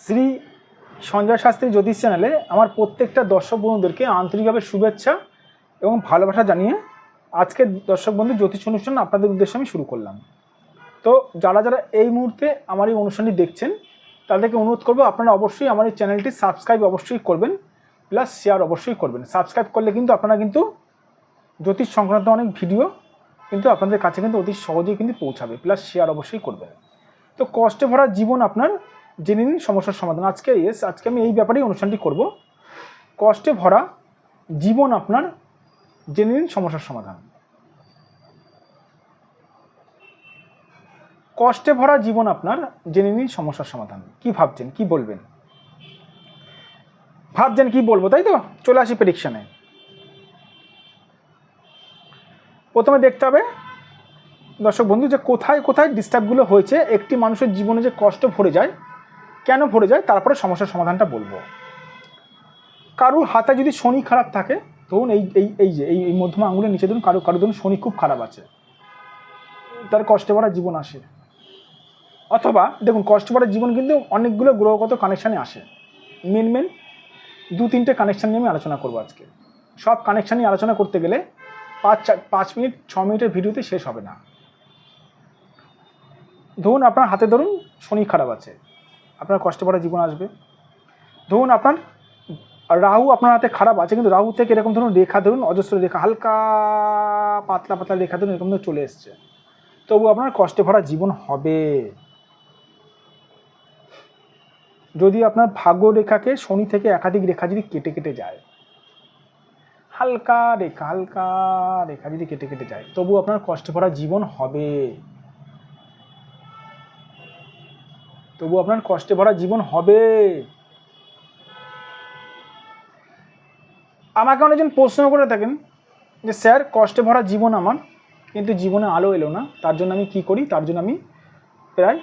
শ্রী সঞ্জয় শাস্ত্রী জ্যোতিষ চ্যানেলে আমার প্রত্যেকটা দর্শক বন্ধুদেরকে আন্তরিকভাবে শুভেচ্ছা এবং ভালোবাসা জানিয়ে আজকে দর্শক বন্ধু জ্যোতিষ অনুষ্ঠান আপনাদের উদ্দেশ্যে আমি শুরু করলাম। তো যারা যারা এই মুহূর্তে আমার এই অনুষ্ঠানটি দেখছেন তাদেরকে অনুরোধ করবো আপনারা অবশ্যই আমার এই চ্যানেলটি সাবস্ক্রাইব অবশ্যই করবেন, প্লাস শেয়ার অবশ্যই করবেন। সাবস্ক্রাইব করলে কিন্তু আপনারা কিন্তু জ্যোতিষ সংক্রান্ত অনেক ভিডিও কিন্তু আপনাদের কাছে কিন্তু অতি সহজেই কিন্তু পৌঁছাবে, প্লাস শেয়ার অবশ্যই করবেন। তো কষ্টে ভরা জীবন আপনার জেনে নিন সমস্যার সমাধান। আজকে আমি এই ব্যাপারেই অনুষ্ঠানটি করব। কষ্টে ভরা জীবন আপনার জেনে নিন সমস্যার সমাধান। কষ্টে ভরা জীবন আপনার জেনে নিন সমস্যার সমাধান। কি ভাবছেন, কি বলবেন? ভাবছেন কি বলবো, তাই তো? চলে আসি প্রেডিকশানে। প্রথমে দেখতে হবে দর্শক বন্ধু যে কোথায় কোথায় ডিস্টার্বগুলো হয়েছে, একটি মানুষের জীবনে যে কষ্ট ভরে যায়, কেন ভরে যায়, তারপরে সমস্যার সমাধানটা বলবো। কারুর হাতে যদি শনি খারাপ থাকে, ধরুন এই মধ্যমা আঙুলের নিচে ধরুন কারো ধরুন শনি খুব খারাপ আছে, তার কষ্টে ভরা জীবন আসে। অথবা দেখুন কষ্ট ভরা জীবন কিন্তু অনেকগুলো গ্রহগত কানেকশানে আসে। মেন 2-3টে কানেকশান নিয়ে আমি আলোচনা করবো আজকে। সব কানেকশান নিয়ে আলোচনা করতে গেলে 5 মিনিট 6 মিনিটের ভিডিওতে শেষ হবে না। ধরুন আপনার হাতে ধরুন শনি খারাপ আছে, আপনার কষ্ট ভরা জীবন আসবে। ধরুন আপনার রাহু আপনার হাতে খারাপ আছে, কিন্তু রাহু থেকে এরকম ধরুন রেখা, ধরুন অজস্র রেখা, হালকা পাতলা পাতলা রেখা ধরুন এরকম ধরুন চলে এসছে, তবু আপনার কষ্টে ভরা জীবন হবে। যদি আপনার ভাগ্য রেখাকে শনি থেকে একাধিক রেখা যদি কেটে কেটে যায়, হালকা রেখা যদি কেটে কেটে যায়, তবু আপনার কষ্টে ভরা জীবন হবে। তবু আপনার কষ্টে ভরা জীবন হবে। আমাকে অনেকজন প্রশ্ন করে থাকেন যে স্যার কষ্টে ভরা জীবন আমার, কিন্তু জীবনে আলো এলো না, তার জন্য আমি কি করি? তার জন্য আমি প্রায়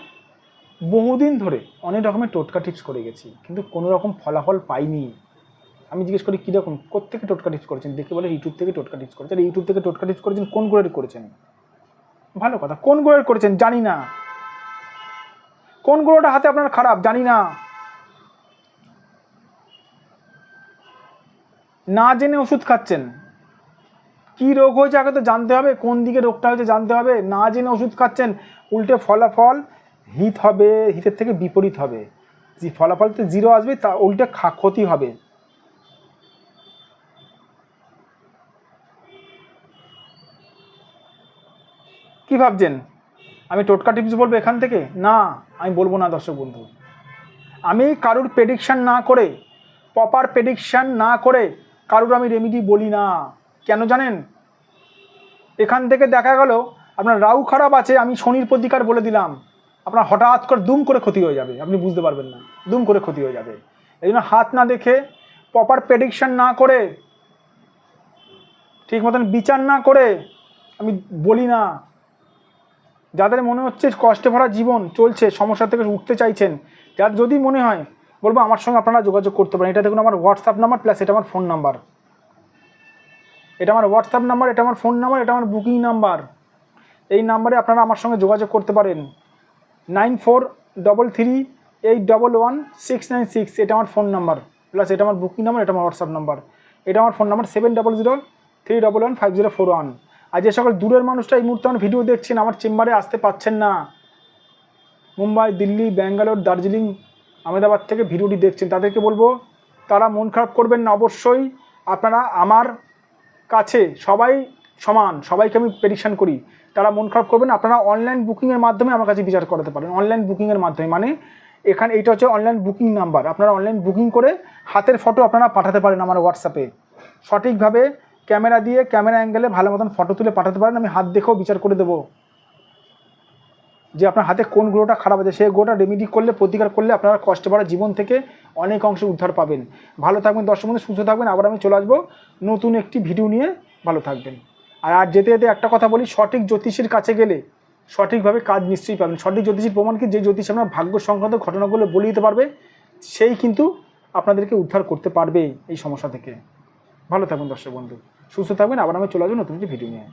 বহুদিন ধরে অনেক রকমের টোটকা টিপস করে গেছি, কিন্তু কোনো রকম ফলাফল পাইনি। আমি জিজ্ঞেস করি কীরকম, কোত্থেকে টোটকা টিপস করেছেন? দেখে বলে ইউটিউব থেকে টোটকা টিপস করেছেন। ইউটিউব থেকে টোটকা টিপস করেছেন, কোন গ্রহের করেছেন? ভালো কথা, কোন গ্রহের করেছেন জানি না। কোন গ্রহটা হাতে আপনার খারাপ জানি না। না জেনে ওষুধ খাচ্ছেন। কি রোগ হয়েছে আগে তো জানতে হবে, কোন দিকে রোগটা হয়েছে জানতে হবে। না জেনে ওষুধ খাচ্ছেন, উল্টে ফলাফল হিত হবে, হিতের থেকে বিপরীত হবে। যে ফলাফলতে 0 আসবে তা উল্টে ক্ষতি হবে। কি ভাবছেন আমি টোটকা টিপস বলবো এখান থেকে? না, আমি বলবো না দর্শক বন্ধু। আমি কারুর প্রেডিকশান না করে, প্রপার প্রেডিকশান না করে কারুর আমি রেমিডি বলি না। কেন জানেন? এখান থেকে দেখা গেল আপনার রাহু খারাপ আছে, আমি শনির প্রতিকার বলে দিলাম, আপনার হঠাৎ করে দুম করে ক্ষতি হয়ে যাবে, আপনি বুঝতে পারবেন না, দুম করে ক্ষতি হয়ে যাবে। এই জন্য হাত না দেখে, প্রপার প্রেডিকশান না করে, ঠিক মতন বিচার না করে আমি বলি না। যাদের মনে হচ্ছে কষ্টে ভরা জীবন চলছে, সমস্যা থেকে উঠতে চাইছেন, যার যদি মনে হয় বলবো আমার সঙ্গে আপনারা যোগাযোগ করতে পারেন। এটা দেখুন আমার হোয়াটসঅ্যাপ নাম্বার, প্লাস এটা আমার ফোন নাম্বার। এটা আমার হোয়াটসঅ্যাপ নাম্বার, এটা আমার ফোন নাম্বার, এটা আমার বুকিং নাম্বার। এই নাম্বারে আপনারা আমার সঙ্গে যোগাযোগ করতে পারেন। 9433811696, এটা আমার ফোন নাম্বার, প্লাস এটা আমার বুকিং নাম্বার, এটা আমার হোয়াটসঅ্যাপ নাম্বার। এটা আমার ফোন নাম্বার 7003115041। আর যে সকল দূরের মানুষটা এই মুহূর্তে আমার ভিডিও দেখছেন, আমার চেম্বারে আসতে পারছেন না, মুম্বাই, দিল্লি, ব্যাঙ্গালোর, দার্জিলিং, আহমেদাবাদ থেকে ভিডিওটি দেখছেন, তাদেরকে বলবো তারা মন খারাপ করবেন না। অবশ্যই আপনারা আমার কাছে সবাই সমান, সবাইকে আমি প্রেডিকশান করি, তারা মন খারাপ করবেন। আপনারা অনলাইন বুকিংয়ের মাধ্যমে আমার কাছে বিচার করাতে পারেন। অনলাইন বুকিংয়ের মাধ্যমে মানে এখানে এইটা হচ্ছে অনলাইন বুকিং নাম্বার। আপনারা অনলাইন বুকিং করে হাতের ফটো আপনারা পাঠাতে পারেন আমার হোয়াটসঅ্যাপে। সঠিকভাবে ক্যামেরা দিয়ে, ক্যামেরা অ্যাঙ্গেলে ভালো মতন ফটো তুলে পাঠাতে পারেন। আমি হাত দেখেও বিচার করে দেবো যে আপনার হাতে কোন গ্রহটা খারাপ আছে, সেই গ্রহটা রেমিডি করলে, প্রতিকার করলে আপনারা কষ্টে ভরা জীবন থেকে অনেক অংশে উদ্ধার পাবেন। ভালো থাকবেন দর্শক বন্ধু, সুস্থ থাকবেন। আবার আমি চলে আসবো নতুন একটি ভিডিও নিয়ে। ভালো থাকবেন। আর যেতে যেতে একটা কথা বলি, সঠিক জ্যোতিষীর কাছে গেলে সঠিকভাবে কাজ নিশ্চয়ই পাবেন। সঠিক জ্যোতিষীর প্রমাণ কি? যে জ্যোতিষ আপনার ভাগ্য সংক্রান্ত ঘটনাগুলো বলে দিতে পারবে, সেই কিন্তু আপনাদেরকে উদ্ধার করতে পারবে এই সমস্যা থেকে। ভালো থাকবেন দর্শক বন্ধু, সুস্থ থাকবেন। আবার আমি চলে আসবো নতুন একটি ভিডিও নিয়ে।